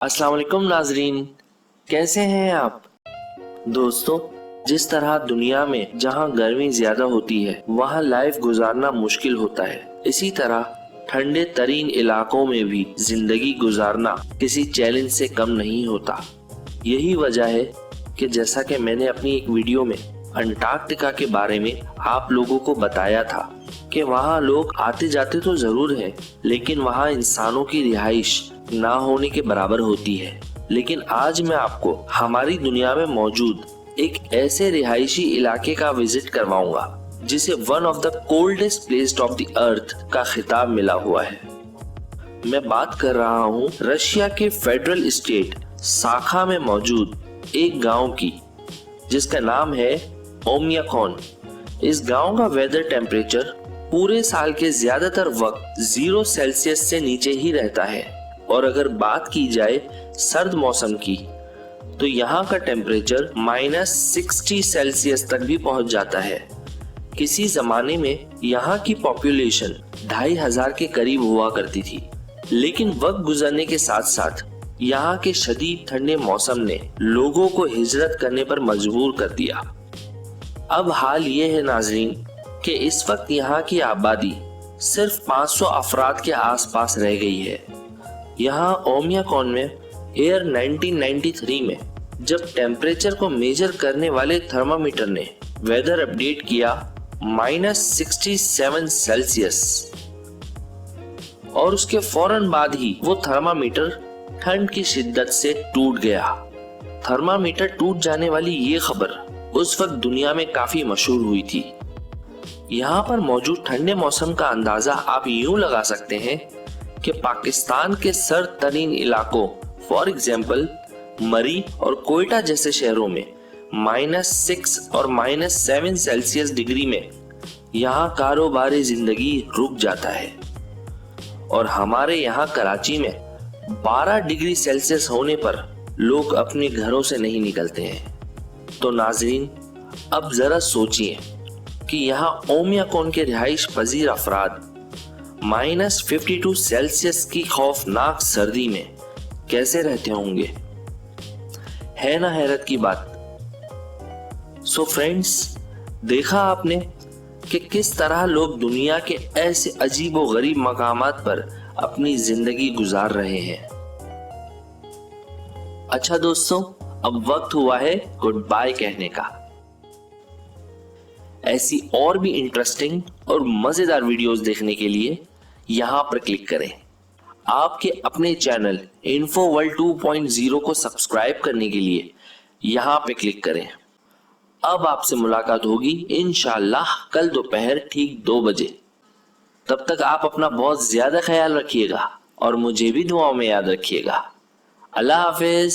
अस्सलाम वालेकुम नाजरीन, कैसे हैं आप दोस्तों। जिस तरह दुनिया में जहां गर्मी ज्यादा होती है वहां लाइफ गुजारना मुश्किल होता है, इसी तरह ठंडे तरीन इलाकों में भी जिंदगी गुजारना किसी चैलेंज से कम नहीं होता। यही वजह है कि जैसा कि मैंने अपनी एक वीडियो में अंटार्कटिका के बारे में आप लोगों को बताया था कि वहाँ लोग आते जाते तो जरूर हैं, लेकिन वहाँ इंसानों की रिहाइश ना होने के बराबर होती है। लेकिन आज मैं आपको हमारी दुनिया में मौजूद एक ऐसे रिहायशी इलाके का विजिट करवाऊंगा जिसे one of the coldest place of the earth का खिताब मिला हुआ है। मैं बात कर रहा हूँ रशिया के फेडरल स्टेट साखा में मौजूद एक गांव की, जिसका नाम है ओमियाकॉन। इस गांव का वेदर टेम्परेचर पूरे साल के ज्यादातर वक्त 0 सेल्सियस से नीचे ही रहता है, और अगर बात की जाए सर्द मौसम की तो यहाँ का टेम्परेचर -60 सेल्सियस तक भी पहुंच जाता है। किसी जमाने में यहाँ की पॉपुलेशन 2500 के करीब हुआ करती थी, लेकिन वक्त गुजरने के साथ साथ यहाँ के शदीद ठंडे मौसम ने लोगों को हिजरत करने पर मजबूर कर दिया। अब हाल ये है नाजरीन कि इस वक्त यहाँ की आबादी सिर्फ 500 अफराद के आसपास रह गई है। यहाँ ओमियाकॉन में एयर 1993 में जब टेम्परेचर को मेजर करने वाले थर्मामीटर ने वेदर अपडेट किया -67 सेल्सियस, और उसके फौरन बाद ही वो थर्मामीटर ठंड की शिद्दत से टूट गया। थर्मामीटर टूट जाने वाली ये खबर उस वक्त दुनिया में काफी मशहूर हुई थी। यहाँ पर मौजूद ठंडे मौसम का अंदाजा आप यूं लगा सकते हैं कि पाकिस्तान के सर्द तरीन इलाकों फॉर एग्जाम्पल मरी और कोयटा जैसे शहरों में -6 और -7 सेल्सियस डिग्री में यहाँ कारोबारी जिंदगी रुक जाता है, और हमारे यहाँ कराची में 12 डिग्री सेल्सियस होने पर लोग अपने घरों से नहीं निकलते हैं। तो नाजरीन, अब जरा सोचिए कि यहाँ ओमियाकॉन के रिहाइश पजीर अफराद -52 सेल्सियस की खौफनाक सर्दी में कैसे रहते होंगे। है ना हैरत की बात। सो फ्रेंड्स, देखा आपने कि किस तरह लोग दुनिया के ऐसे अजीब व गरीब मकामात पर अपनी जिंदगी गुजार रहे हैं। अच्छा दोस्तों, अब वक्त हुआ है गुड बाय कहने का। ऐसी और भी इंटरेस्टिंग और मजेदार वीडियोस देखने के लिए यहाँ पर क्लिक करें। आपके अपने चैनल इन्फो वर्ल्ड 2.0 को सब्सक्राइब करने के लिए यहाँ पे क्लिक करें। अब आपसे मुलाकात होगी इंशाअल्लाह कल दोपहर ठीक 2 बजे। तब तक आप अपना बहुत ज्यादा ख्याल रखिएगा और मुझे भी दुआओं में याद रखिएगा। अल्लाह हाफिज।